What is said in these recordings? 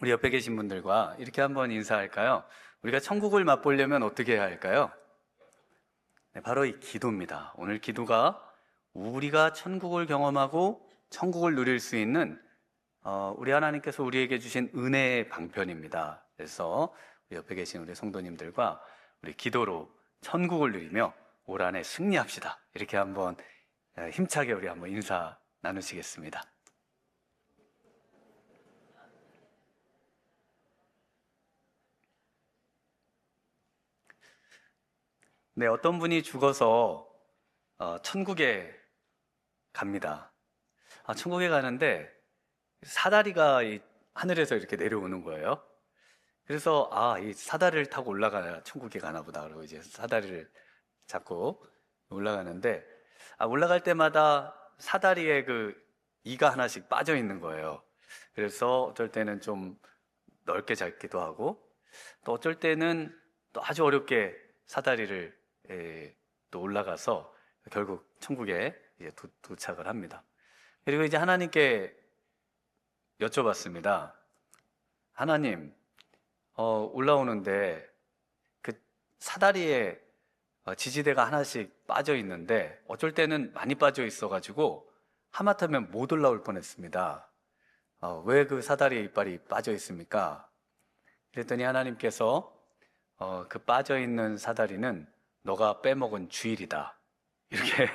우리 옆에 계신 분들과 이렇게 한번 인사할까요? 우리가 천국을 맛보려면 어떻게 해야 할까요? 네, 바로 이 기도입니다. 오늘 기도가 우리가 천국을 경험하고 천국을 누릴 수 있는 우리 하나님께서 우리에게 주신 은혜의 방편입니다. 그래서 우리 옆에 계신 우리 성도님들과 우리 기도로 천국을 누리며 올 한해 승리합시다. 이렇게 한번 힘차게 우리 한번 인사 나누시겠습니다. 네, 어떤 분이 죽어서 천국에 갑니다. 천국에 가는데 사다리가 이 하늘에서 이렇게 내려오는 거예요. 그래서 이 사다리를 타고 올라가야 천국에 가나 보다. 그리고 이제 사다리를 잡고 올라가는데 올라갈 때마다 사다리에 그 이가 하나씩 빠져 있는 거예요. 그래서 어쩔 때는 좀 넓게 잡기도 하고 또 어쩔 때는 또 아주 어렵게 사다리를 또 올라가서 결국 천국에 이제 도착을 합니다. 그리고 이제 하나님께 여쭤봤습니다. 하나님, 올라오는데 그 사다리에 지지대가 하나씩 빠져 있는데 어쩔 때는 많이 빠져 있어가지고 하마터면 못 올라올 뻔했습니다. 왜 그 사다리에 이빨이 빠져 있습니까? 그랬더니 하나님께서 그 빠져 있는 사다리는 너가 빼먹은 주일이다. 이렇게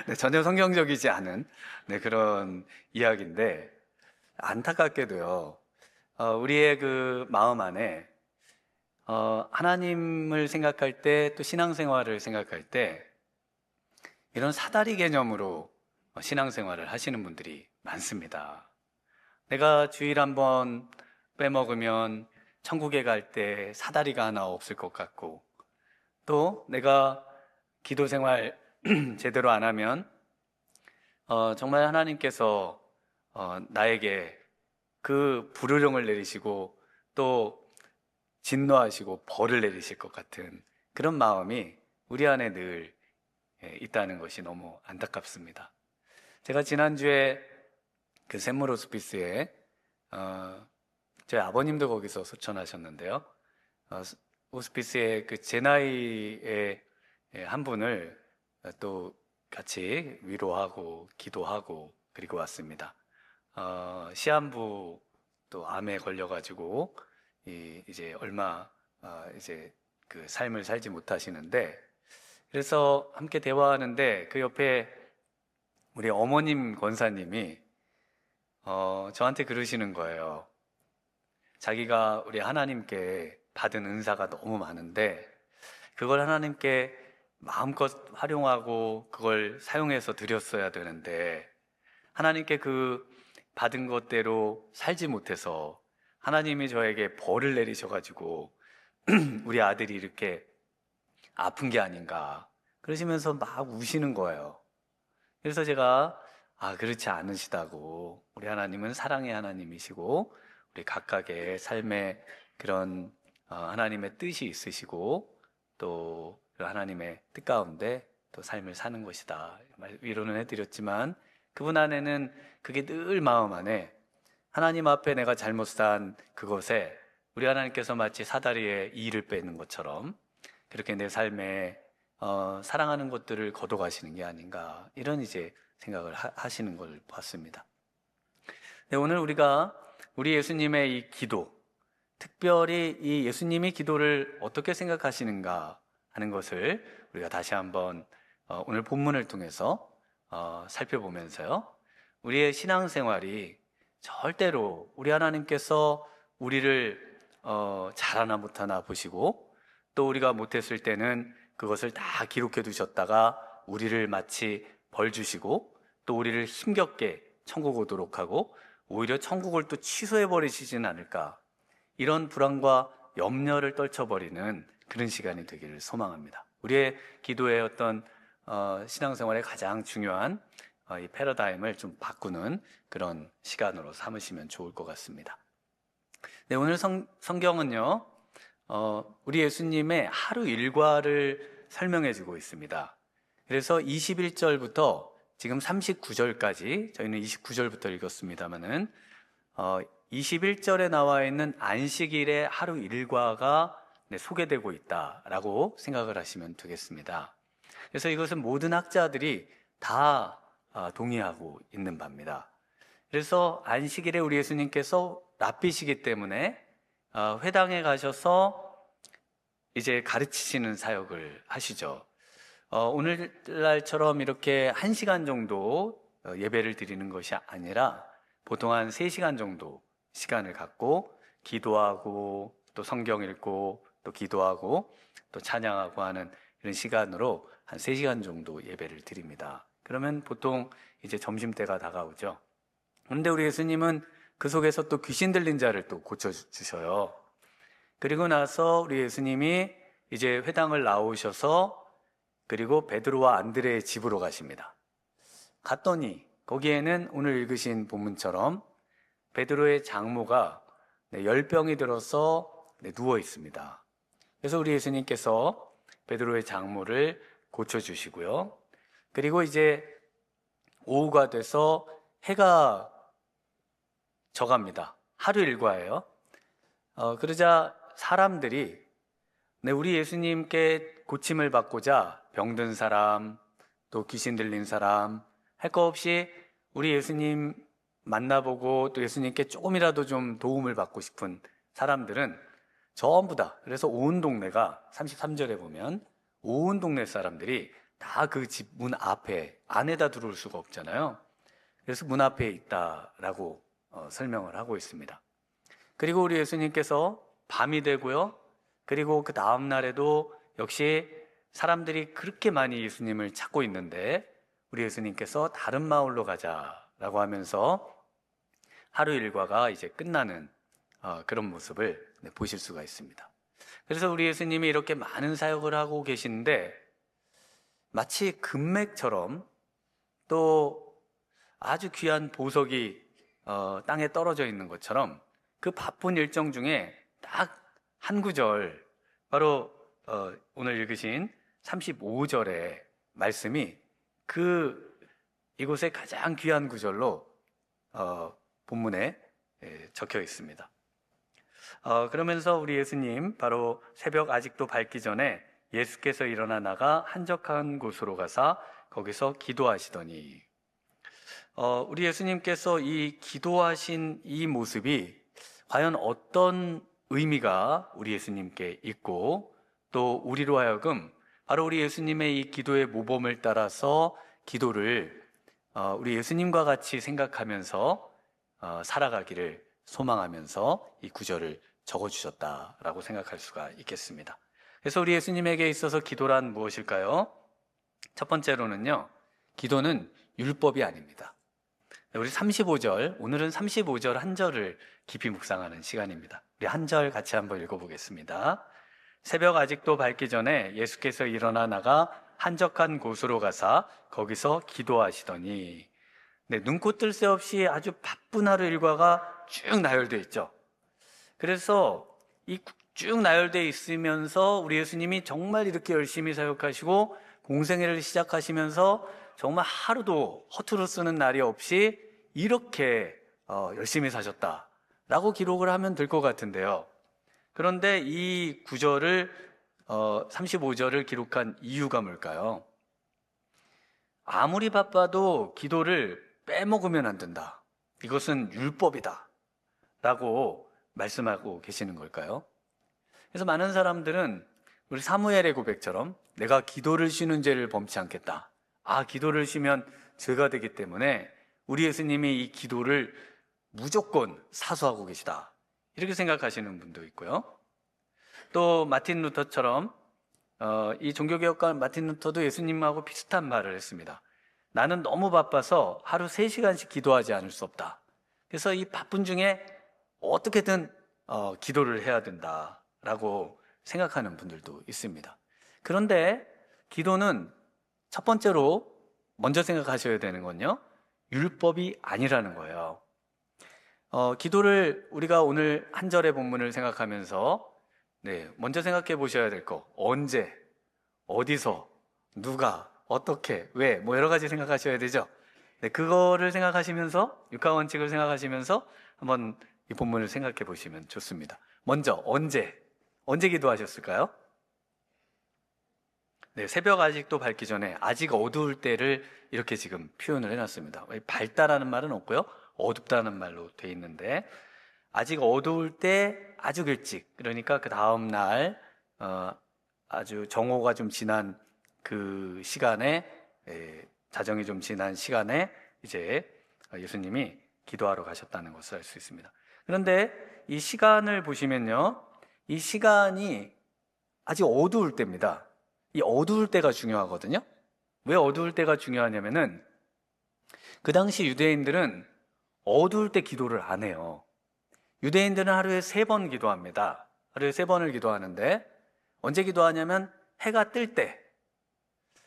네, 전혀 성경적이지 않은 그런 이야기인데 안타깝게도요. 우리의 그 마음 안에 하나님을 생각할 때 또 신앙생활을 생각할 때 이런 사다리 개념으로 신앙생활을 하시는 분들이 많습니다. 내가 주일 한번 빼먹으면 천국에 갈 때 사다리가 하나 없을 것 같고 또 내가 기도 생활 제대로 안 하면 정말 하나님께서 나에게 그 불효령을 내리시고 또 진노하시고 벌을 내리실 것 같은 그런 마음이 우리 안에 늘 있다는 것이 너무 안타깝습니다. 제가 지난주에 그 샘물 호스피스에 저희 아버님도 거기서 소천하셨는데요. 호스피스에 그 제 나이의 한 분을 또 같이 위로하고 기도하고 그리고 왔습니다. 시한부 또 암에 걸려가지고 이제 얼마 이제 그 삶을 살지 못하시는데 그래서 함께 대화하는데 그 옆에 우리 어머님 권사님이 저한테 그러시는 거예요. 자기가 우리 하나님께 받은 은사가 너무 많은데 그걸 하나님께 마음껏 활용하고 그걸 사용해서 드렸어야 되는데 하나님께 그 받은 것대로 살지 못해서 하나님이 저에게 벌을 내리셔가지고 우리 아들이 이렇게 아픈 게 아닌가 그러시면서 막 우시는 거예요. 그래서 제가 그렇지 않으시다고 우리 하나님은 사랑의 하나님이시고 우리 각각의 삶에 그런 하나님의 뜻이 있으시고 또 그 하나님의 뜻 가운데 또 삶을 사는 것이다 위로는 해드렸지만 그분 안에는 그게 늘 마음 안에 하나님 앞에 내가 잘못 산 그것에 우리 하나님께서 마치 사다리에 이를 빼는 것처럼 그렇게 내 삶에 사랑하는 것들을 거둬가시는 게 아닌가 이런 이제 생각을 하시는 걸 봤습니다. 네, 오늘 우리가 우리 예수님의 이 기도, 특별히 이 예수님이 기도를 어떻게 생각하시는가 하는 것을 우리가 다시 한번 오늘 본문을 통해서 살펴보면서요. 우리의 신앙생활이 절대로 우리 하나님께서 우리를 잘하나 못하나 보시고 또 우리가 못했을 때는 그것을 다 기록해 두셨다가 우리를 마치 벌 주시고 또 우리를 힘겹게 천국 오도록 하고 오히려 천국을 또 취소해 버리시진 않을까 이런 불안과 염려를 떨쳐버리는 그런 시간이 되기를 소망합니다. 우리의 기도의 어떤 신앙생활의 가장 중요한 이 패러다임을 좀 바꾸는 그런 시간으로 삼으시면 좋을 것 같습니다. 네, 오늘 성경은요 우리 예수님의 하루 일과를 설명해 주고 있습니다. 그래서 21절부터 지금 39절까지 저희는 29절부터 읽었습니다만은 21절에 나와 있는 안식일의 하루 일과가 소개되고 있다라고 생각을 하시면 되겠습니다. 그래서 이것은 모든 학자들이 다 동의하고 있는 바입니다. 그래서 안식일에 우리 예수님께서 랍비시기 때문에 회당에 가셔서 이제 가르치시는 사역을 하시죠. 오늘날처럼 이렇게 1시간 정도 예배를 드리는 것이 아니라 보통 한 3시간 정도 시간을 갖고 기도하고 또 성경 읽고 또 기도하고 또 찬양하고 하는 이런 시간으로 한 3시간 정도 예배를 드립니다. 그러면 보통 이제 점심때가 다가오죠. 그런데 우리 예수님은 그 속에서 또 귀신 들린 자를 또 고쳐주셔요. 그리고 나서 우리 예수님이 이제 회당을 나오셔서 그리고 베드로와 안드레의 집으로 가십니다. 갔더니 거기에는 오늘 읽으신 본문처럼 베드로의 장모가 열병이 들어서 누워 있습니다. 그래서 우리 예수님께서 베드로의 장모를 고쳐주시고요. 그리고 이제 오후가 돼서 해가 져갑니다. 하루 일과예요. 그러자 사람들이 우리 예수님께 고침을 받고자 병든 사람, 또 귀신 들린 사람, 할 거 없이 우리 예수님 만나보고 또 예수님께 조금이라도 좀 도움을 받고 싶은 사람들은 전부 다, 그래서 온 동네가 33절에 보면 온 동네 사람들이 다 그 집 문 앞에, 안에다 들어올 수가 없잖아요. 그래서 문 앞에 있다라고 설명을 하고 있습니다. 그리고 우리 예수님께서 밤이 되고요. 그리고 그 다음 날에도 역시 사람들이 그렇게 많이 예수님을 찾고 있는데 우리 예수님께서 다른 마을로 가자라고 하면서 하루 일과가 이제 끝나는 그런 모습을 보실 수가 있습니다. 그래서 우리 예수님이 이렇게 많은 사역을 하고 계신데 마치 금맥처럼 또 아주 귀한 보석이 땅에 떨어져 있는 것처럼 그 바쁜 일정 중에 딱 한 구절, 바로 오늘 읽으신 35절의 말씀이 이곳에 가장 귀한 구절로 본문에 적혀 있습니다. 그러면서 우리 예수님 바로 새벽 아직도 밝기 전에 예수께서 일어나 나가 한적한 곳으로 가사 거기서 기도하시더니, 우리 예수님께서 이 기도하신 이 모습이 과연 어떤 의미가 우리 예수님께 있고 또 우리로 하여금 바로 우리 예수님의 이 기도의 모범을 따라서 기도를 우리 예수님과 같이 생각하면서 살아가기를 소망하면서 이 구절을 적어주셨다라고 생각할 수가 있겠습니다. 그래서 우리 예수님에게 있어서 기도란 무엇일까요? 첫 번째로는요, 기도는 율법이 아닙니다. 우리 35절, 오늘은 35절 한 절을 깊이 묵상하는 시간입니다. 우리 한 절 같이 한번 읽어보겠습니다. 새벽 아직도 밝기 전에 예수께서 일어나 나가 한적한 곳으로 가사 거기서 기도하시더니, 눈코 뜰 새 없이 아주 바쁜 하루 일과가 쭉 나열되어 있죠. 그래서 이 쭉 나열되어 있으면서 우리 예수님이 정말 이렇게 열심히 사역하시고 공생애를 시작하시면서 정말 하루도 허투루 쓰는 날이 없이 이렇게 열심히 사셨다라고 기록을 하면 될 것 같은데요. 그런데 이 구절을 35절을 기록한 이유가 뭘까요? 아무리 바빠도 기도를 빼먹으면 안 된다. 이것은 율법이다 라고 말씀하고 계시는 걸까요? 그래서 많은 사람들은 우리 사무엘의 고백처럼 내가 기도를 쉬는 죄를 범치 않겠다. 기도를 쉬면 죄가 되기 때문에 우리 예수님이 이 기도를 무조건 사수하고 계시다. 이렇게 생각하시는 분도 있고요. 또 마틴 루터처럼 이 종교개혁가 마틴 루터도 예수님하고 비슷한 말을 했습니다. 나는 너무 바빠서 하루 3시간씩 기도하지 않을 수 없다. 그래서 이 바쁜 중에 어떻게든 기도를 해야 된다라고 생각하는 분들도 있습니다. 그런데 기도는 첫 번째로 먼저 생각하셔야 되는 건요, 율법이 아니라는 거예요. 기도를 우리가 오늘 한 절의 본문을 생각하면서 먼저 생각해 보셔야 될 거, 언제, 어디서, 누가, 어떻게, 왜, 여러 가지 생각하셔야 되죠. 그거를 생각하시면서 육하원칙을 생각하시면서 한번 이 본문을 생각해 보시면 좋습니다. 먼저 언제 기도하셨을까요? 네, 새벽 아직도 밝기 전에 아직 어두울 때를 이렇게 지금 표현을 해놨습니다. 밝다라는 말은 없고요, 어둡다는 말로 돼 있는데, 아직 어두울 때 아주 일찍, 그러니까 그 다음 날 아주 정오가 좀 지난 그 시간에, 자정이 좀 지난 시간에 이제 예수님이 기도하러 가셨다는 것을 알 수 있습니다. 그런데 이 시간을 보시면요, 이 시간이 아직 어두울 때입니다. 이 어두울 때가 중요하거든요. 왜 어두울 때가 중요하냐면은 그 당시 유대인들은 어두울 때 기도를 안 해요. 유대인들은 하루에 3번 기도합니다. 하루에 3번을 기도하는데, 언제 기도하냐면 해가 뜰 때,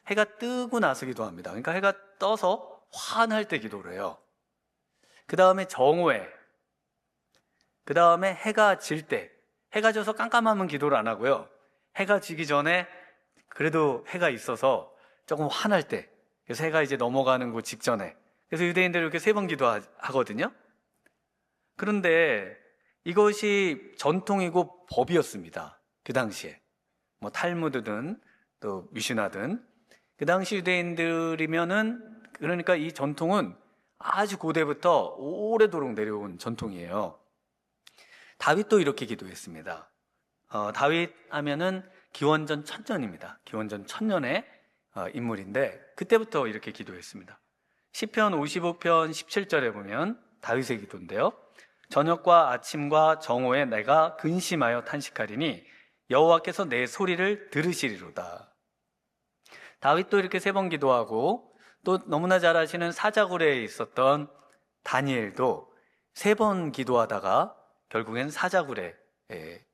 해가 뜨고 나서 기도합니다. 그러니까 해가 떠서 환할 때 기도를 해요. 그 다음에 정오에, 그 다음에 해가 질 때, 해가 져서 깜깜하면 기도를 안 하고요, 해가 지기 전에 그래도 해가 있어서 조금 환할 때, 그래서 해가 이제 넘어가는 그 직전에, 그래서 유대인들은 이렇게 3번 기도하거든요. 그런데 이것이 전통이고 법이었습니다. 그 당시에 뭐 탈무드든 또 미슈나든, 그 당시 유대인들이면은, 그러니까 이 전통은 아주 고대부터 오래도록 내려온 전통이에요. 다윗도 이렇게 기도했습니다. 다윗 하면은 기원전 1000년입니다. 기원전 1000년의 인물인데, 그때부터 이렇게 기도했습니다. 시편 55편 17절에 보면 다윗의 기도인데요, 저녁과 아침과 정오에 내가 근심하여 탄식하리니 여호와께서 내 소리를 들으시리로다. 다윗도 이렇게 3번 기도하고, 또 너무나 잘 아시는 사자굴에 있었던 다니엘도 3번 기도하다가 결국엔 사자굴에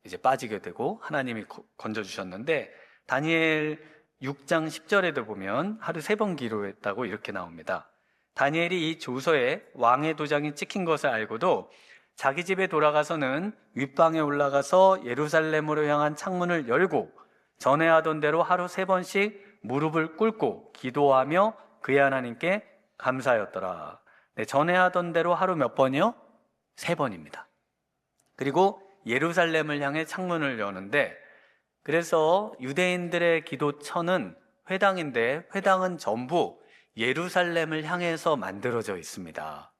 이제 빠지게 되고 하나님이 건져주셨는데, 다니엘 6장 10절에도 보면 하루 3번 기도했다고 이렇게 나옵니다. 다니엘이 이 조서에 왕의 도장이 찍힌 것을 알고도 자기 집에 돌아가서는 윗방에 올라가서 예루살렘으로 향한 창문을 열고 전에 하던 대로 하루 3번씩 무릎을 꿇고 기도하며 그의 하나님께 감사하였더라. 네, 전에 하던 대로 하루 몇 번이요? 3번입니다. 그리고 예루살렘을 향해 창문을 여는데, 그래서 유대인들의 기도처는 회당인데, 회당은 전부 예루살렘을 향해서 만들어져 있습니다.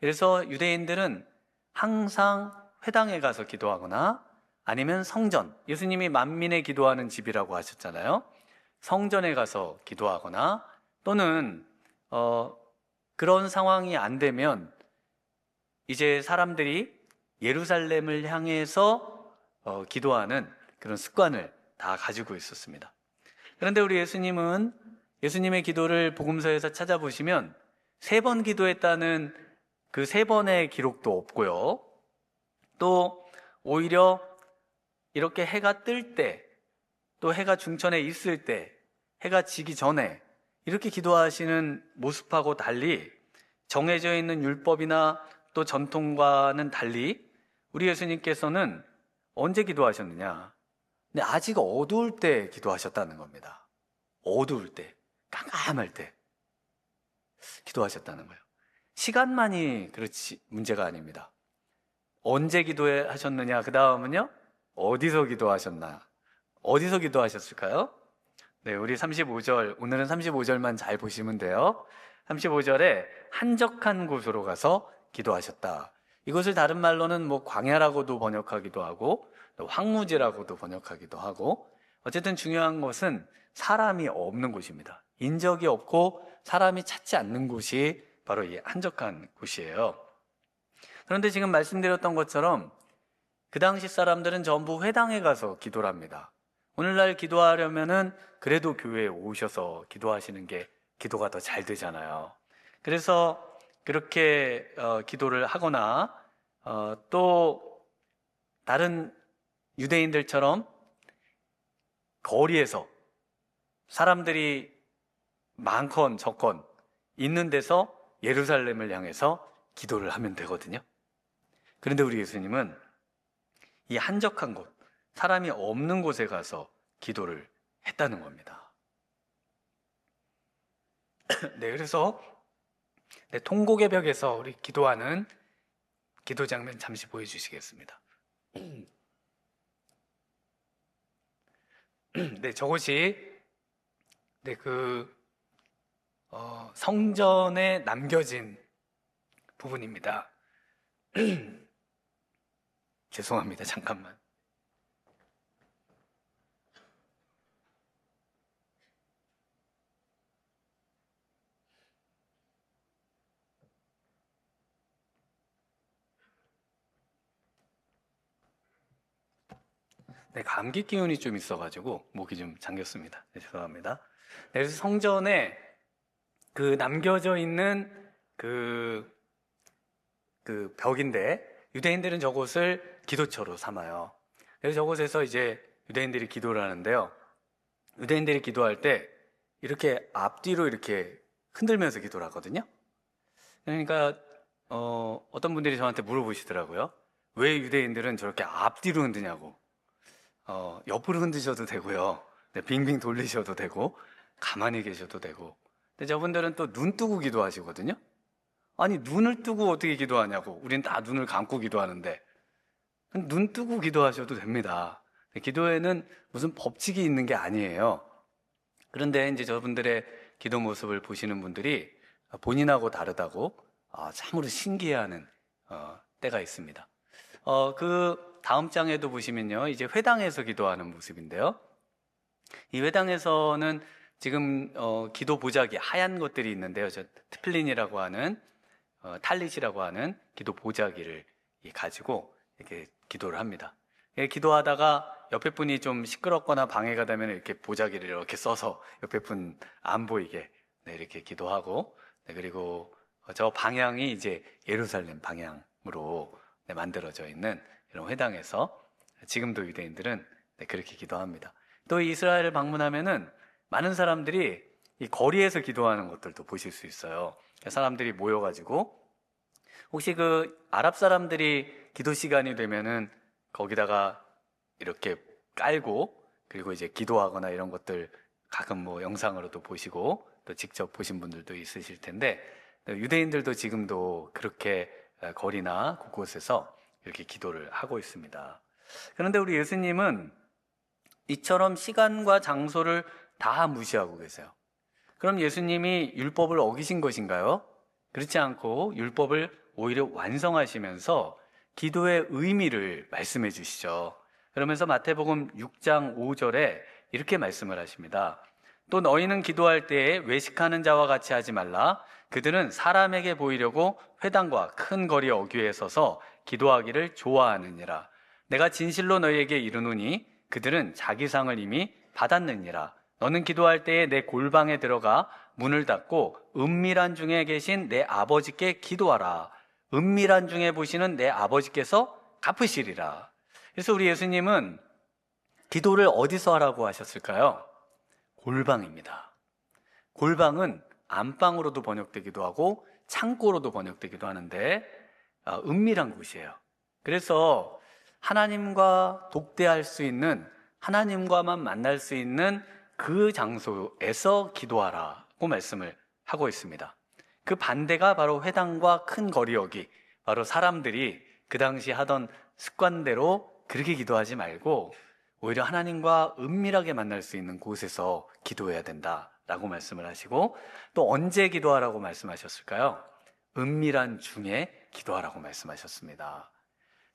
그래서 유대인들은 항상 회당에 가서 기도하거나, 아니면 성전, 예수님이 만민의 기도하는 집이라고 하셨잖아요. 성전에 가서 기도하거나, 또는 그런 상황이 안 되면 이제 사람들이 예루살렘을 향해서 기도하는 그런 습관을 다 가지고 있었습니다. 그런데 우리 예수님은, 예수님의 기도를 복음서에서 찾아보시면 3번 기도했다는 그 3번의 기록도 없고요, 또 오히려 이렇게 해가 뜰 때, 또 해가 중천에 있을 때, 해가 지기 전에 이렇게 기도하시는 모습하고 달리, 정해져 있는 율법이나 또 전통과는 달리 우리 예수님께서는 언제 기도하셨느냐? 근데 아직 어두울 때 기도하셨다는 겁니다. 어두울 때, 깜깜할 때 기도하셨다는 거예요. 시간만이 그렇지 문제가 아닙니다. 언제 기도하셨느냐, 그 다음은요, 어디서 기도하셨나? 어디서 기도하셨을까요? 네, 우리 35절, 오늘은 35절만 잘 보시면 돼요. 35절에 한적한 곳으로 가서 기도하셨다. 이것을 다른 말로는 뭐 광야라고도 번역하기도 하고, 또 황무지라고도 번역하기도 하고, 어쨌든 중요한 것은 사람이 없는 곳입니다. 인적이 없고 사람이 찾지 않는 곳이 바로 이 한적한 곳이에요. 그런데 지금 말씀드렸던 것처럼 그 당시 사람들은 전부 회당에 가서 기도를 합니다. 오늘날 기도하려면은 그래도 교회에 오셔서 기도하시는 게 기도가 더 잘 되잖아요. 그래서 그렇게 기도를 하거나, 또 다른 유대인들처럼 거리에서 사람들이 많건 적건 있는 데서 예루살렘을 향해서 기도를 하면 되거든요. 그런데 우리 예수님은 이 한적한 곳, 사람이 없는 곳에 가서 기도를 했다는 겁니다. 네, 그래서 통곡의 벽에서 우리 기도하는 기도 장면 잠시 보여주시겠습니다. 네, 저것이 네, 성전에 남겨진 부분입니다. 죄송합니다. 잠깐만. 네, 감기 기운이 좀 있어가지고 목이 좀 잠겼습니다. 네, 죄송합니다. 네, 그래서 성전에 그 남겨져 있는 그 벽인데 유대인들은 저곳을 기도처로 삼아요. 그래서 저곳에서 이제 유대인들이 기도를 하는데요. 유대인들이 기도할 때 이렇게 앞뒤로 이렇게 흔들면서 기도를 하거든요. 그러니까 어떤 분들이 저한테 물어보시더라고요. 왜 유대인들은 저렇게 앞뒤로 흔드냐고. 옆으로 흔드셔도 되고요. 네, 빙빙 돌리셔도 되고 가만히 계셔도 되고. 근데 저분들은 또 눈 뜨고 기도하시거든요. 아니, 눈을 뜨고 어떻게 기도하냐고. 우린 다 눈을 감고 기도하는데 눈 뜨고 기도하셔도 됩니다. 기도에는 무슨 법칙이 있는 게 아니에요. 그런데 이제 저분들의 기도 모습을 보시는 분들이 본인하고 다르다고 참으로 신기해하는 때가 있습니다. 그 다음 장에도 보시면요, 이제 회당에서 기도하는 모습인데요. 이 회당에서는 지금 기도 보자기 하얀 것들이 있는데요. 저 트플린이라고 하는 탈릿이라고 하는 기도 보자기를 가지고 이렇게 기도를 합니다. 기도하다가 옆에 분이 좀 시끄럽거나 방해가 되면 이렇게 보자기를 이렇게 써서 옆에 분 안 보이게 네, 이렇게 기도하고 네, 그리고 저 방향이 이제 예루살렘 방향으로 네, 만들어져 있는 이런 회당에서 지금도 유대인들은 네, 그렇게 기도합니다. 또 이스라엘을 방문하면은 많은 사람들이 이 거리에서 기도하는 것들도 보실 수 있어요. 사람들이 모여가지고 혹시 그 아랍 사람들이 기도 시간이 되면은 거기다가 이렇게 깔고 그리고 이제 기도하거나 이런 것들 가끔 뭐 영상으로도 보시고 또 직접 보신 분들도 있으실 텐데 유대인들도 지금도 그렇게 거리나 곳곳에서 이렇게 기도를 하고 있습니다. 그런데 우리 예수님은 이처럼 시간과 장소를 다 무시하고 계세요. 그럼 예수님이 율법을 어기신 것인가요? 그렇지 않고 율법을 오히려 완성하시면서 기도의 의미를 말씀해 주시죠. 그러면서 마태복음 6장 5절에 이렇게 말씀을 하십니다. 또 너희는 기도할 때에 외식하는 자와 같이 하지 말라. 그들은 사람에게 보이려고 회당과 큰 거리 어귀에 서서 기도하기를 좋아하느니라. 내가 진실로 너희에게 이르노니 그들은 자기 상을 이미 받았느니라. 너는 기도할 때에 내 골방에 들어가 문을 닫고 은밀한 중에 계신 내 아버지께 기도하라. 은밀한 중에 보시는 내 아버지께서 갚으시리라. 그래서 우리 예수님은 기도를 어디서 하라고 하셨을까요? 골방입니다. 골방은 안방으로도 번역되기도 하고 창고로도 번역되기도 하는데 은밀한 곳이에요. 그래서 하나님과 독대할 수 있는, 하나님과만 만날 수 있는 그 장소에서 기도하라고 말씀을 하고 있습니다. 그 반대가 바로 회당과 큰 거리어기, 바로 사람들이 그 당시 하던 습관대로 그렇게 기도하지 말고 오히려 하나님과 은밀하게 만날 수 있는 곳에서 기도해야 된다라고 말씀을 하시고, 또 언제 기도하라고 말씀하셨을까요? 은밀한 중에 기도하라고 말씀하셨습니다.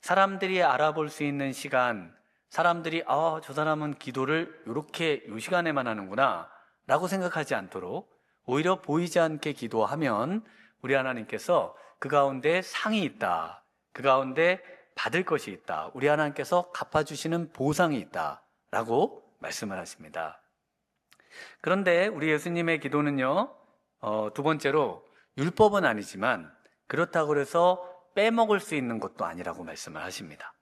사람들이 알아볼 수 있는 시간, 사람들이 저 사람은 기도를 이렇게 이 시간에만 하는구나 라고 생각하지 않도록 오히려 보이지 않게 기도하면 우리 하나님께서 그 가운데 상이 있다, 그 가운데 받을 것이 있다, 우리 하나님께서 갚아주시는 보상이 있다 라고 말씀을 하십니다. 그런데 우리 예수님의 기도는요, 두 번째로 율법은 아니지만 그렇다고 해서 빼먹을 수 있는 것도 아니라고 말씀을 하십니다.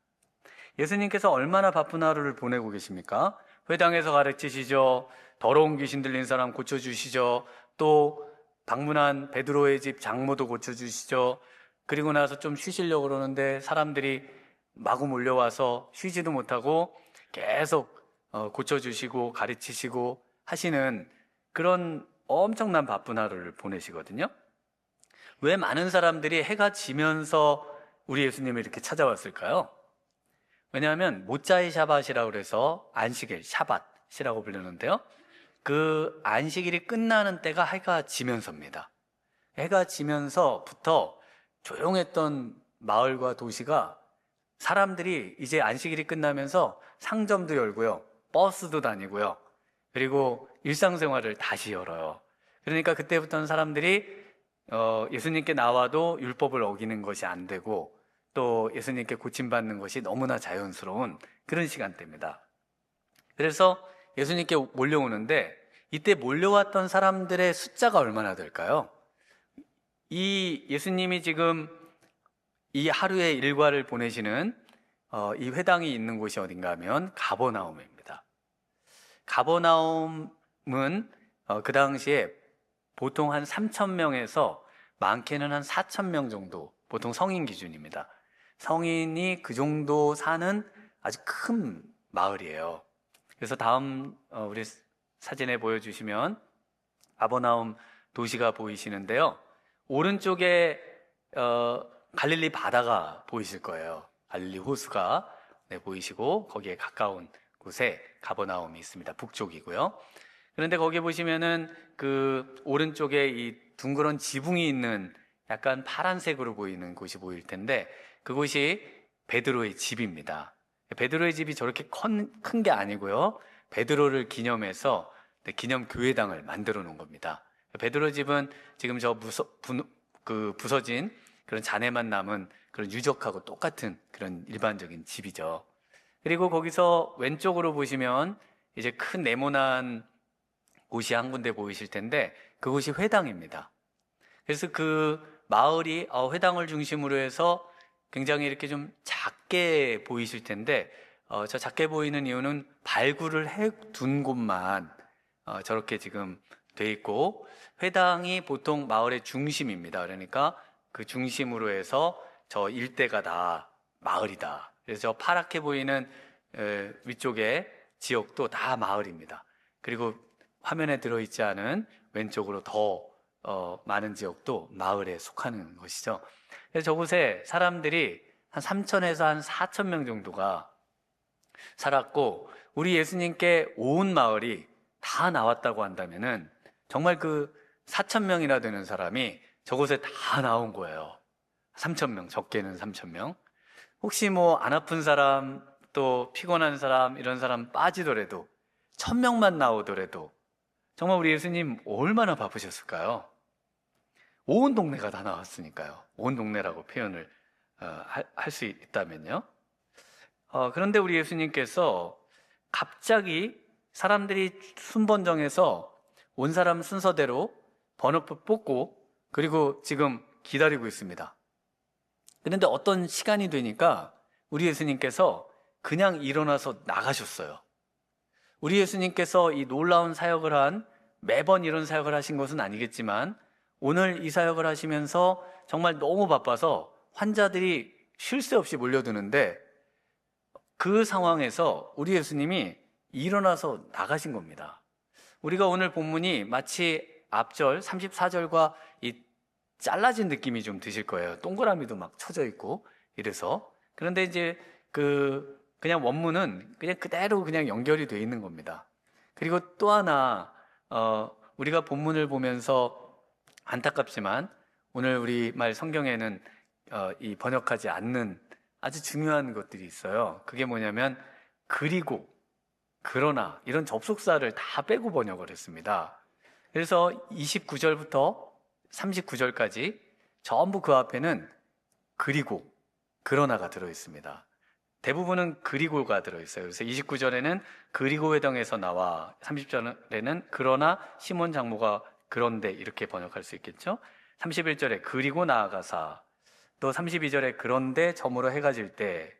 예수님께서 얼마나 바쁜 하루를 보내고 계십니까? 회당에서 가르치시죠. 더러운 귀신 들린 사람 고쳐주시죠. 또 방문한 베드로의 집 장모도 고쳐주시죠. 그리고 나서 좀 쉬시려고 그러는데 사람들이 마구 몰려와서 쉬지도 못하고 계속 고쳐주시고 가르치시고 하시는 그런 엄청난 바쁜 하루를 보내시거든요. 왜 많은 사람들이 해가 지면서 우리 예수님을 이렇게 찾아왔을까요? 왜냐하면 모짜이 샤밧이라고 그래서 안식일, 샤밧이라고 부르는데요. 그 안식일이 끝나는 때가 해가 지면서입니다. 해가 지면서부터 조용했던 마을과 도시가 사람들이 이제 안식일이 끝나면서 상점도 열고요, 버스도 다니고요, 그리고 일상생활을 다시 열어요. 그러니까 그때부터는 사람들이 예수님께 나와도 율법을 어기는 것이 안 되고 또 예수님께 고침받는 것이 너무나 자연스러운 그런 시간대입니다. 그래서 예수님께 몰려오는데 이때 몰려왔던 사람들의 숫자가 얼마나 될까요? 이 예수님이 지금 이 하루의 일과를 보내시는 이 회당이 있는 곳이 어딘가 하면 가버나움입니다. 가버나움은 그 당시에 보통 한 3,000명에서 많게는 한 4,000명 정도, 보통 성인 기준입니다. 성인이 그 정도 사는 아주 큰 마을이에요. 그래서 다음 우리 사진에 보여주시면 가버나움 도시가 보이시는데요. 오른쪽에 갈릴리 바다가 보이실 거예요. 갈릴리 호수가 보이시고 거기에 가까운 곳에 가버나움이 있습니다. 북쪽이고요. 그런데 거기 보시면은 그 오른쪽에 이 둥그런 지붕이 있는 약간 파란색으로 보이는 곳이 보일 텐데 그곳이 베드로의 집입니다. 베드로의 집이 저렇게 큰 게 아니고요. 베드로를 기념해서 기념 교회당을 만들어 놓은 겁니다. 베드로 집은 지금 저 부서진 그런 잔해만 남은 그런 유적하고 똑같은 그런 일반적인 집이죠. 그리고 거기서 왼쪽으로 보시면 이제 큰 네모난 곳이 한 군데 보이실 텐데 그곳이 회당입니다. 그래서 그 마을이 회당을 중심으로 해서 굉장히 이렇게 좀 작게 보이실 텐데 저 작게 보이는 이유는 발굴을 해둔 곳만 저렇게 지금 돼 있고 회당이 보통 마을의 중심입니다. 그러니까 그 중심으로 해서 저 일대가 다 마을이다. 그래서 파랗게 보이는 위쪽에 지역도 다 마을입니다. 그리고 화면에 들어있지 않은 왼쪽으로 더 많은 지역도 마을에 속하는 것이죠. 그래서 저곳에 사람들이 한 3,000에서 한 4,000명 정도가 살았고 우리 예수님께 온 마을이 다 나왔다고 한다면은 정말 그 4,000명이나 되는 사람이 저곳에 다 나온 거예요. 3,000명, 적게는 3,000명. 혹시 뭐 안 아픈 사람, 또 피곤한 사람, 이런 사람 빠지더라도 1,000명만 나오더라도 정말 우리 예수님 얼마나 바쁘셨을까요? 온 동네가 다 나왔으니까요. 온 동네라고 표현을 할 수 있다면요. 그런데 우리 예수님께서 갑자기 사람들이 순번정해서 온 사람 순서대로 번호표 뽑고 그리고 지금 기다리고 있습니다. 그런데 어떤 시간이 되니까 우리 예수님께서 그냥 일어나서 나가셨어요. 우리 예수님께서 이 놀라운 사역을 매번 이런 사역을 하신 것은 아니겠지만 오늘 이 사역을 하시면서 정말 너무 바빠서 환자들이 쉴 새 없이 몰려드는데 그 상황에서 우리 예수님이 일어나서 나가신 겁니다. 우리가 오늘 본문이 마치 앞절 34절과 이 잘라진 느낌이 좀 드실 거예요. 동그라미도 막 쳐져 있고 이래서. 그런데 이제 그냥 원문은 그냥 그대로 그냥 연결이 돼 있는 겁니다. 그리고 또 하나 우리가 본문을 보면서 안타깝지만 오늘 우리말 성경에는 이 번역하지 않는 아주 중요한 것들이 있어요. 그게 뭐냐면 그리고, 그러나 이런 접속사를 다 빼고 번역을 했습니다. 그래서 29절부터 39절까지 전부 그 앞에는 그리고, 그러나가 들어있습니다. 대부분은 그리고가 들어있어요. 그래서 29절에는 그리고 회당에서 나와, 30절에는 그러나 시몬 장모가 그런데 이렇게 번역할 수 있겠죠. 31절에 그리고 나아가사, 또 32절에 그런데 저물어 해가 질 때,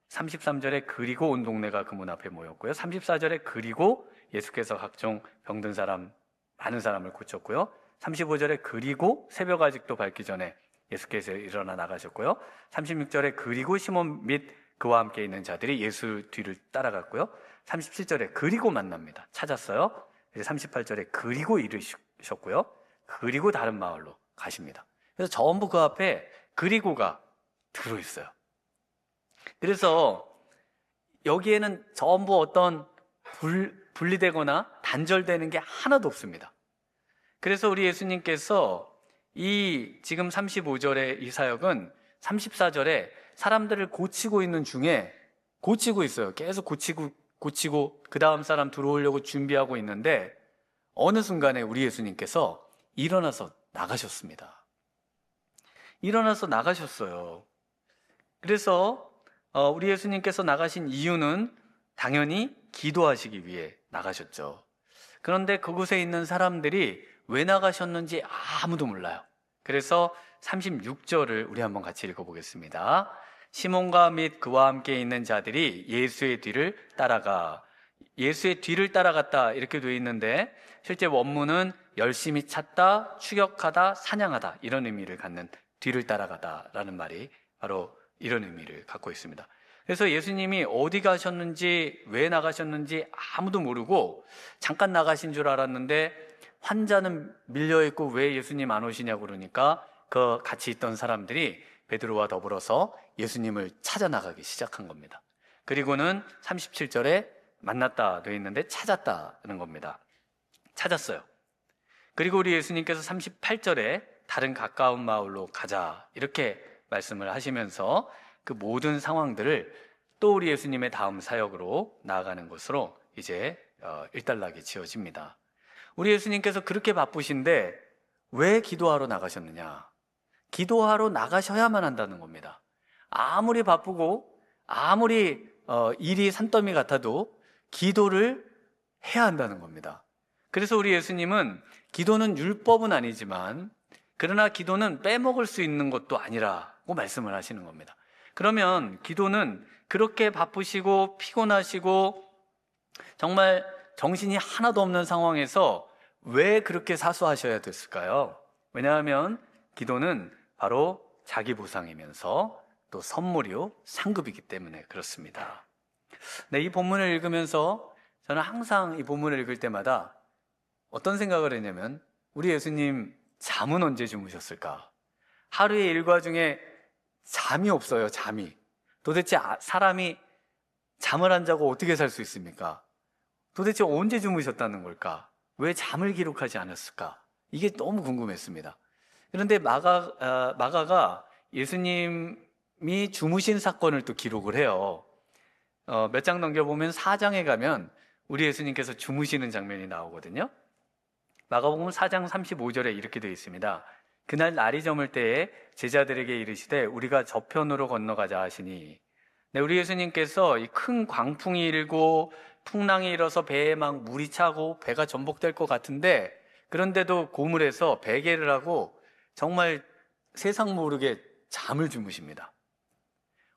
33절에 그리고 온 동네가 그 문 앞에 모였고요. 34절에 그리고 예수께서 각종 병든 사람 많은 사람을 고쳤고요. 35절에 그리고 새벽 아직도 밝기 전에 예수께서 일어나 나가셨고요. 36절에 그리고 시몬 및 그와 함께 있는 자들이 예수 뒤를 따라갔고요. 37절에 그리고 만납니다. 찾았어요. 38절에 그리고 이르셨고요. 그리고 다른 마을로 가십니다. 그래서 전부 그 앞에 그리고가 들어있어요. 그래서 여기에는 전부 어떤 분리되거나 단절되는 게 하나도 없습니다. 그래서 우리 예수님께서 이 지금 35절의 이 사역은 34절에 사람들을 고치고 있는 중에 고치고 있어요. 계속 고치고 그 다음 사람 들어오려고 준비하고 있는데 어느 순간에 우리 예수님께서 일어나서 나가셨습니다. 일어나서 나가셨어요. 그래서 우리 예수님께서 나가신 이유는 당연히 기도하시기 위해 나가셨죠. 그런데 그곳에 있는 사람들이 왜 나가셨는지 아무도 몰라요. 그래서 36절을 우리 한번 같이 읽어보겠습니다. 시몬과 및 그와 함께 있는 자들이 예수의 뒤를 따라갔다 이렇게 되어 있는데 실제 원문은 열심히 찾다, 추격하다, 사냥하다 이런 의미를 갖는 뒤를 따라가다라는 말이 바로 이런 의미를 갖고 있습니다. 그래서 예수님이 어디 가셨는지 왜 나가셨는지 아무도 모르고 잠깐 나가신 줄 알았는데 환자는 밀려있고 왜 예수님 안 오시냐고 그러니까 그 같이 있던 사람들이 베드로와 더불어서 예수님을 찾아 나가기 시작한 겁니다. 그리고는 37절에 만났다 되어 있는데 찾았다는 겁니다. 찾았어요. 그리고 우리 예수님께서 38절에 다른 가까운 마을로 가자 이렇게 말씀을 하시면서 그 모든 상황들을 또 우리 예수님의 다음 사역으로 나아가는 것으로 이제 일단락이 지어집니다. 우리 예수님께서 그렇게 바쁘신데 왜 기도하러 나가셨느냐? 기도하러 나가셔야만 한다는 겁니다. 아무리 바쁘고 아무리 일이 산더미 같아도 기도를 해야 한다는 겁니다. 그래서 우리 예수님은 기도는 율법은 아니지만 그러나 기도는 빼먹을 수 있는 것도 아니라고 말씀을 하시는 겁니다. 그러면 기도는 그렇게 바쁘시고 피곤하시고 정말 정신이 하나도 없는 상황에서 왜 그렇게 사수하셔야 됐을까요? 왜냐하면 기도는 바로 자기 보상이면서 또 선물이요 상급이기 때문에 그렇습니다. 네, 이 본문을 읽으면서 저는 항상 이 본문을 읽을 때마다 어떤 생각을 했냐면 우리 예수님 잠은 언제 주무셨을까? 하루의 일과 중에 잠이 없어요. 잠이. 도대체 사람이 잠을 안 자고 어떻게 살 수 있습니까? 도대체 언제 주무셨다는 걸까? 왜 잠을 기록하지 않았을까? 이게 너무 궁금했습니다. 그런데 마가가 예수님이 주무신 사건을 또 기록을 해요. 몇 장 넘겨보면 4장에 가면 우리 예수님께서 주무시는 장면이 나오거든요. 마가복음 4장 35절에 이렇게 되어 있습니다. 그날 날이 저물 때에 제자들에게 이르시되 우리가 저편으로 건너가자 하시니 네, 우리 예수님께서 이 큰 광풍이 일고 풍랑이 일어서 배에 막 물이 차고 배가 전복될 것 같은데 그런데도 고물에서 베개를 하고 정말 세상 모르게 잠을 주무십니다.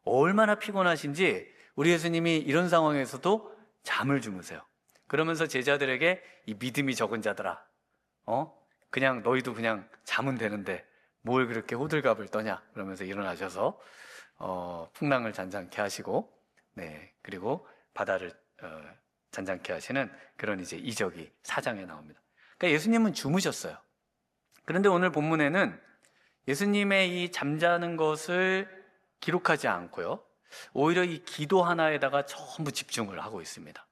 얼마나 피곤하신지 우리 예수님이 이런 상황에서도 잠을 주무세요. 그러면서 제자들에게 이 믿음이 적은 자들아, 그냥 너희도 그냥 자면 되는데 뭘 그렇게 호들갑을 떠냐? 그러면서 일어나셔서 풍랑을 잔잔케 하시고, 네, 그리고 바다를 잔잔케 하시는 그런 이제 이적이 4장에 나옵니다. 그러니까 예수님은 주무셨어요. 그런데 오늘 본문에는 예수님의 이 잠자는 것을 기록하지 않고요, 오히려 이 기도 하나에다가 전부 집중을 하고 있습니다.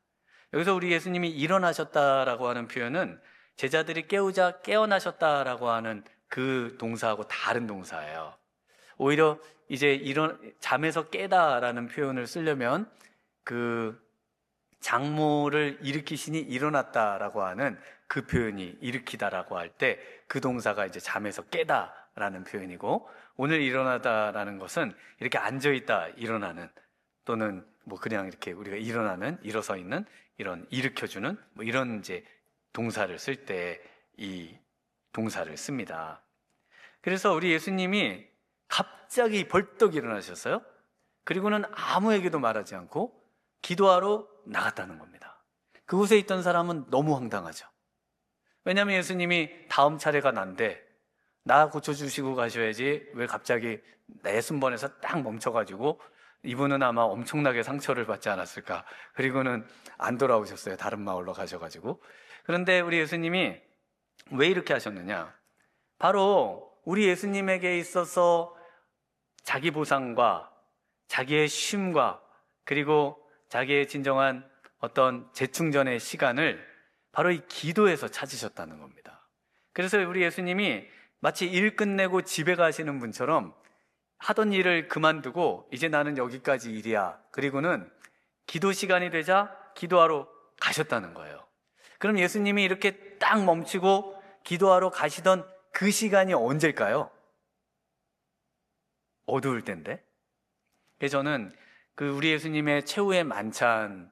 여기서 우리 예수님이 일어나셨다라고 하는 표현은 제자들이 깨우자 깨어나셨다라고 하는 그 동사하고 다른 동사예요. 오히려 이제 잠에서 깨다라는 표현을 쓰려면 그 장모를 일으키시니 일어났다라고 하는 그 표현이 일으키다라고 할 때 그 동사가 이제 잠에서 깨다라는 표현이고, 오늘 일어나다라는 것은 이렇게 앉아있다 일어나는, 또는 뭐 그냥 이렇게 우리가 일어서 있는 이런 일으켜주는 뭐 이런 이제 동사를 쓸 때 이 동사를 씁니다. 그래서 우리 예수님이 갑자기 벌떡 일어나셨어요. 그리고는 아무에게도 말하지 않고 기도하러 나갔다는 겁니다. 그곳에 있던 사람은 너무 황당하죠. 왜냐하면 예수님이 다음 차례가 난데 나 고쳐주시고 가셔야지 왜 갑자기 내 순번에서 딱 멈춰가지고, 이분은 아마 엄청나게 상처를 받지 않았을까. 그리고는 안 돌아오셨어요. 다른 마을로 가셔가지고. 그런데 우리 예수님이 왜 이렇게 하셨느냐? 바로 우리 예수님에게 있어서 자기 보상과 자기의 쉼과 그리고 자기의 진정한 어떤 재충전의 시간을 바로 이 기도에서 찾으셨다는 겁니다. 그래서 우리 예수님이 마치 일 끝내고 집에 가시는 분처럼 하던 일을 그만두고 이제 나는 여기까지 일이야. 그리고는 기도 시간이 되자 기도하러 가셨다는 거예요. 그럼 예수님이 이렇게 딱 멈추고 기도하러 가시던 그 시간이 언제일까요? 어두울 때인데. 그래서 저는 그 우리 예수님의 최후의 만찬의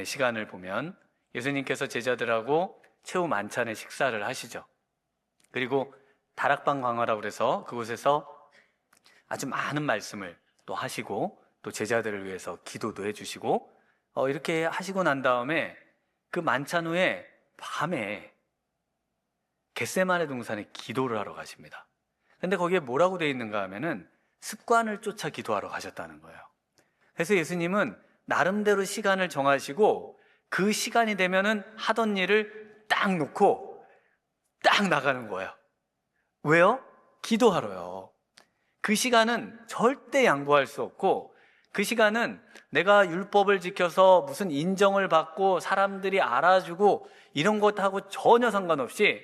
시간을 보면 예수님께서 제자들하고 최후 만찬의 식사를 하시죠. 그리고 다락방 강화라고 그래서 그곳에서 아주 많은 말씀을 또 하시고 또 제자들을 위해서 기도도 해주시고 이렇게 하시고 난 다음에 그 만찬 후에 밤에 겟세마네 동산에 기도를 하러 가십니다. 근데 거기에 뭐라고 되어 있는가 하면은 습관을 쫓아 기도하러 가셨다는 거예요. 그래서 예수님은 나름대로 시간을 정하시고 그 시간이 되면은 하던 일을 딱 놓고 딱 나가는 거예요. 왜요? 기도하러요. 그 시간은 절대 양보할 수 없고 그 시간은 내가 율법을 지켜서 무슨 인정을 받고 사람들이 알아주고 이런 것하고 전혀 상관없이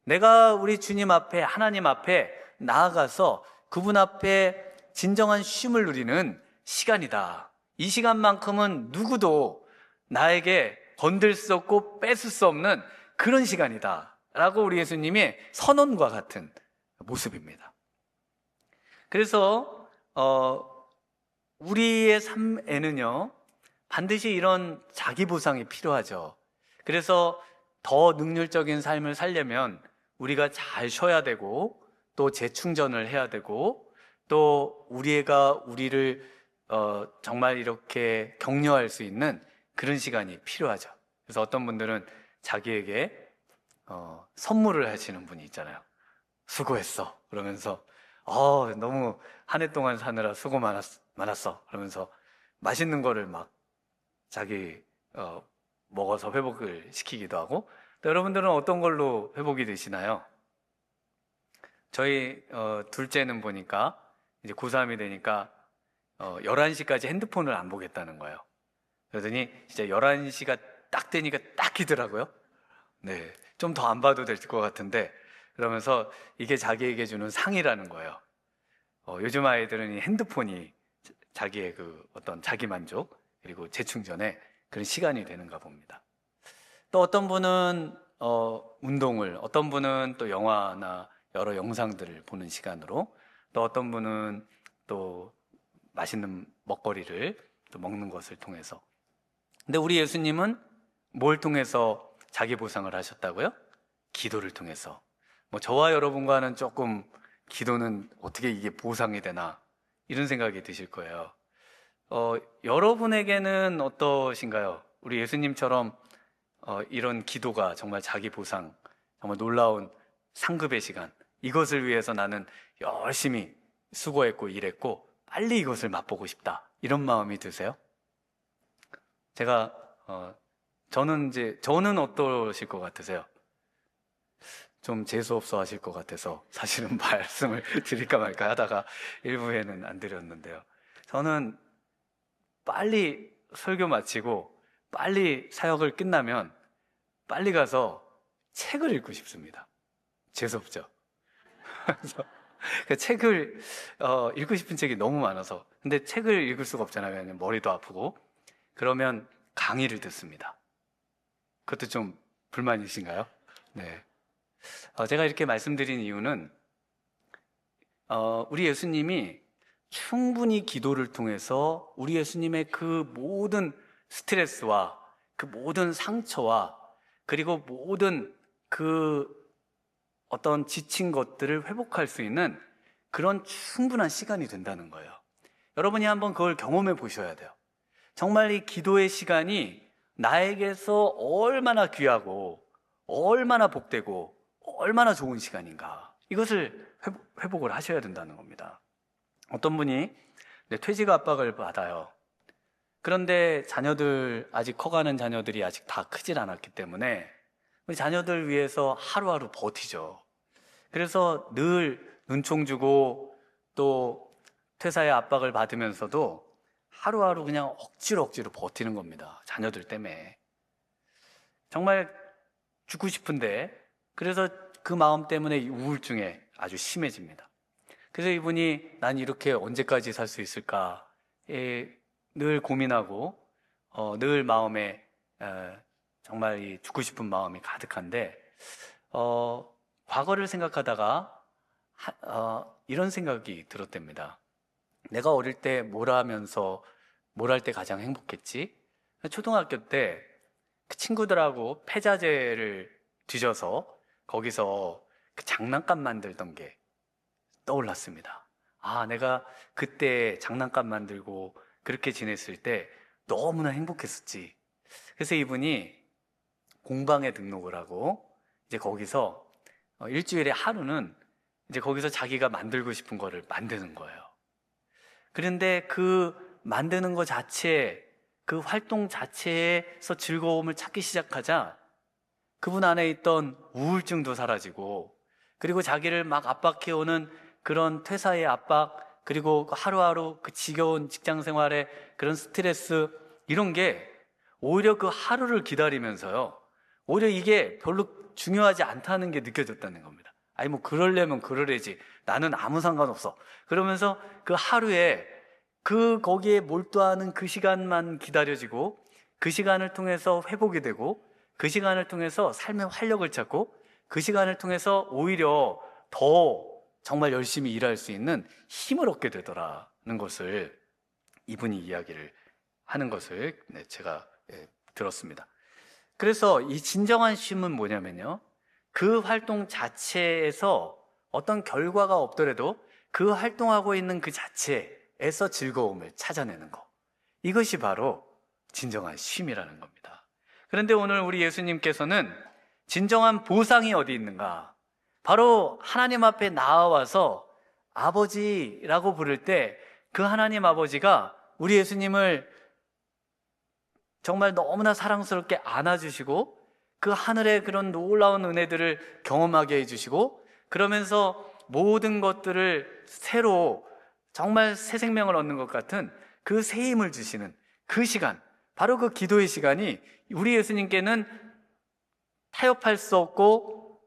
내가 우리 주님 앞에 하나님 앞에 나아가서 그분 앞에 진정한 쉼을 누리는 시간이다. 이 시간만큼은 누구도 나에게 건들 수 없고 뺏을 수 없는 그런 시간이다 라고 우리 예수님의 선언과 같은 모습입니다. 그래서 우리의 삶에는요 반드시 이런 자기 보상이 필요하죠. 그래서 더 능률적인 삶을 살려면 우리가 잘 쉬어야 되고 또 재충전을 해야 되고 또 우리가 우리를 정말 이렇게 격려할 수 있는 그런 시간이 필요하죠. 그래서 어떤 분들은 자기에게 선물을 하시는 분이 있잖아요. 수고했어 그러면서 너무 한 해 동안 사느라 수고 많았어 그러면서 맛있는 거를 막 자기 먹어서 회복을 시키기도 하고. 또 여러분들은 어떤 걸로 회복이 되시나요? 저희 둘째는 보니까 이제 고3이 되니까 11시까지 핸드폰을 안 보겠다는 거예요. 그러더니 진짜 11시가 딱 되니까 딱 키더라고요. 네, 좀 더 안 봐도 될 것 같은데 그러면서 이게 자기에게 주는 상이라는 거예요. 요즘 아이들은 이 핸드폰이 자기의 그 어떤 자기 만족 그리고 재충전의 그런 시간이 되는가 봅니다. 또 어떤 분은 운동을, 어떤 분은 또 영화나 여러 영상들을 보는 시간으로, 또 어떤 분은 또 맛있는 먹거리를 또 먹는 것을 통해서. 근데 우리 예수님은 뭘 통해서 자기 보상을 하셨다고요? 기도를 통해서. 뭐 저와 여러분과는 조금 기도는 어떻게 이게 보상이 되나 이런 생각이 드실 거예요. 여러분에게는 어떠신가요? 우리 예수님처럼 이런 기도가 정말 자기 보상, 정말 놀라운 상급의 시간, 이것을 위해서 나는 열심히 수고했고 일했고 빨리 이것을 맛보고 싶다, 이런 마음이 드세요? 저는 어떠실 것 같으세요? 좀 재수없어 하실 것 같아서 사실은 말씀을 드릴까 말까 하다가 일부에는 안 드렸는데요. 저는 빨리 설교 마치고 빨리 사역을 끝나면 빨리 가서 책을 읽고 싶습니다. 재수없죠? 그래서 그 책을 읽고 싶은 책이 너무 많아서. 근데 책을 읽을 수가 없잖아요. 왜냐면 머리도 아프고. 그러면 강의를 듣습니다. 그것도 좀 불만이신가요? 네. 제가 이렇게 말씀드린 이유는 우리 예수님이 충분히 기도를 통해서 우리 예수님의 그 모든 스트레스와 그 모든 상처와 그리고 모든 그 어떤 지친 것들을 회복할 수 있는 그런 충분한 시간이 된다는 거예요. 여러분이 한번 그걸 경험해 보셔야 돼요. 정말 이 기도의 시간이 나에게서 얼마나 귀하고 얼마나 복되고 얼마나 좋은 시간인가, 이것을 회복을 하셔야 된다는 겁니다. 어떤 분이 퇴직 압박을 받아요. 그런데 아직 커가는 자녀들이 아직 다 크질 않았기 때문에 우리 자녀들 위해서 하루하루 버티죠. 그래서 늘 눈총 주고 또 퇴사의 압박을 받으면서도 하루하루 그냥 억지로 버티는 겁니다. 자녀들 때문에. 정말 죽고 싶은데, 그래서 그 마음 때문에 이 우울증에 아주 심해집니다. 그래서 이분이 난 이렇게 언제까지 살 수 있을까 늘 고민하고 늘 마음에 정말 이 죽고 싶은 마음이 가득한데 과거를 생각하다가 이런 생각이 들었답니다. 내가 어릴 때 뭘 하면서 뭘 할 때 가장 행복했지? 초등학교 때 그 친구들하고 패자제를 뒤져서 거기서 그 장난감 만들던 게 떠올랐습니다. 아, 내가 그때 장난감 만들고 그렇게 지냈을 때 너무나 행복했었지. 그래서 이분이 공방에 등록을 하고 이제 거기서 일주일에 하루는 이제 거기서 자기가 만들고 싶은 거를 만드는 거예요. 그런데 그 만드는 거 자체, 그 활동 자체에서 즐거움을 찾기 시작하자 그분 안에 있던 우울증도 사라지고, 그리고 자기를 막 압박해오는 그런 퇴사의 압박, 그리고 하루하루 그 지겨운 직장 생활의 그런 스트레스, 이런 게 오히려 그 하루를 기다리면서요, 오히려 이게 별로 중요하지 않다는 게 느껴졌다는 겁니다. 아니 뭐 그러려면 그러려지, 나는 아무 상관없어. 그러면서 그 하루에 거기에 몰두하는 그 시간만 기다려지고, 그 시간을 통해서 회복이 되고, 그 시간을 통해서 삶의 활력을 찾고, 그 시간을 통해서 오히려 더 정말 열심히 일할 수 있는 힘을 얻게 되더라는 것을 이분이 이야기를 하는 것을 제가 들었습니다. 그래서 이 진정한 쉼은 뭐냐면요, 그 활동 자체에서 어떤 결과가 없더라도 그 활동하고 있는 그 자체에서 즐거움을 찾아내는 것, 이것이 바로 진정한 쉼이라는 겁니다. 그런데 오늘 우리 예수님께서는 진정한 보상이 어디 있는가? 바로 하나님 앞에 나와서 아버지라고 부를 때 그 하나님 아버지가 우리 예수님을 정말 너무나 사랑스럽게 안아주시고 그 하늘의 그런 놀라운 은혜들을 경험하게 해주시고, 그러면서 모든 것들을 새로 정말 새 생명을 얻는 것 같은 그 새 힘을 주시는 그 시간, 바로 그 기도의 시간이 우리 예수님께는 타협할 수 없고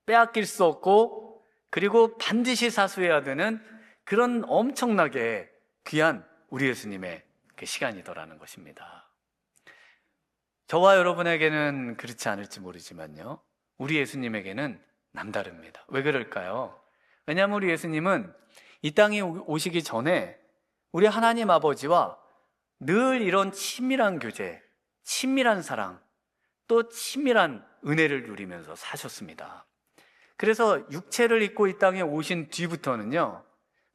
빼앗길 수 없고, 그리고 반드시 사수해야 되는 그런 엄청나게 귀한 우리 예수님의 그 시간이더라는 것입니다. 저와 여러분에게는 그렇지 않을지 모르지만요, 우리 예수님에게는 남다릅니다. 왜 그럴까요? 왜냐하면 우리 예수님은 이 땅에 오시기 전에 우리 하나님 아버지와 늘 이런 친밀한 교제, 친밀한 사랑, 또 친밀한 은혜를 누리면서 사셨습니다. 그래서 육체를 입고 이 땅에 오신 뒤부터는요,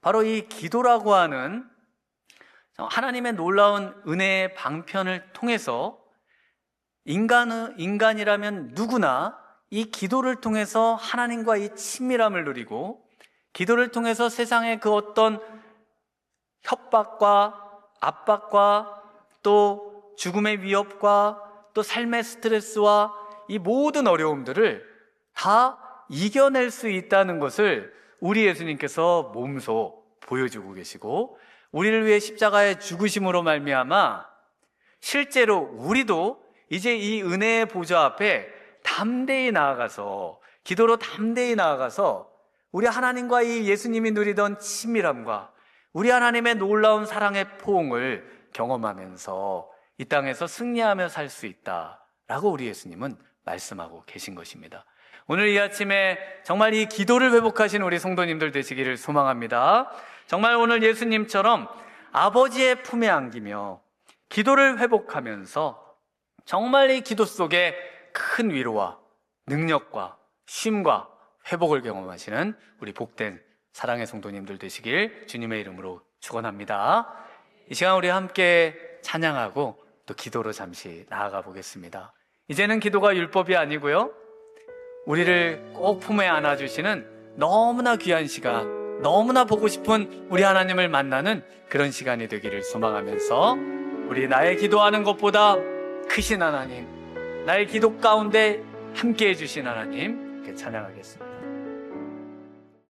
바로 이 기도라고 하는 하나님의 놀라운 은혜의 방편을 통해서 인간이라면 누구나 이 기도를 통해서 하나님과 이 친밀함을 누리고, 기도를 통해서 세상의 그 어떤 협박과 압박과 또 죽음의 위협과 또 삶의 스트레스와 이 모든 어려움들을 다 이겨낼 수 있다는 것을 우리 예수님께서 몸소 보여주고 계시고, 우리를 위해 십자가의 죽으심으로 말미암아 실제로 우리도 이제 이 은혜의 보좌 앞에 담대히 나아가서, 기도로 담대히 나아가서 우리 하나님과 이 예수님이 누리던 친밀함과 우리 하나님의 놀라운 사랑의 포옹을 경험하면서 이 땅에서 승리하며 살 수 있다라고 우리 예수님은 말씀하고 계신 것입니다. 오늘 이 아침에 정말 이 기도를 회복하신 우리 성도님들 되시기를 소망합니다. 정말 오늘 예수님처럼 아버지의 품에 안기며 기도를 회복하면서 정말 이 기도 속에 큰 위로와 능력과 쉼과 회복을 경험하시는 우리 복된 사랑의 성도님들 되시길 주님의 이름으로 축원합니다. 이 시간 우리 함께 찬양하고 또 기도로 잠시 나아가 보겠습니다. 이제는 기도가 율법이 아니고요, 우리를 꼭 품에 안아주시는 너무나 귀한 시간, 너무나 보고 싶은 우리 하나님을 만나는 그런 시간이 되기를 소망하면서, 우리 나의 기도하는 것보다 크신 하나님, 나의 기도 가운데 함께 해주신 하나님, 찬양하겠습니다.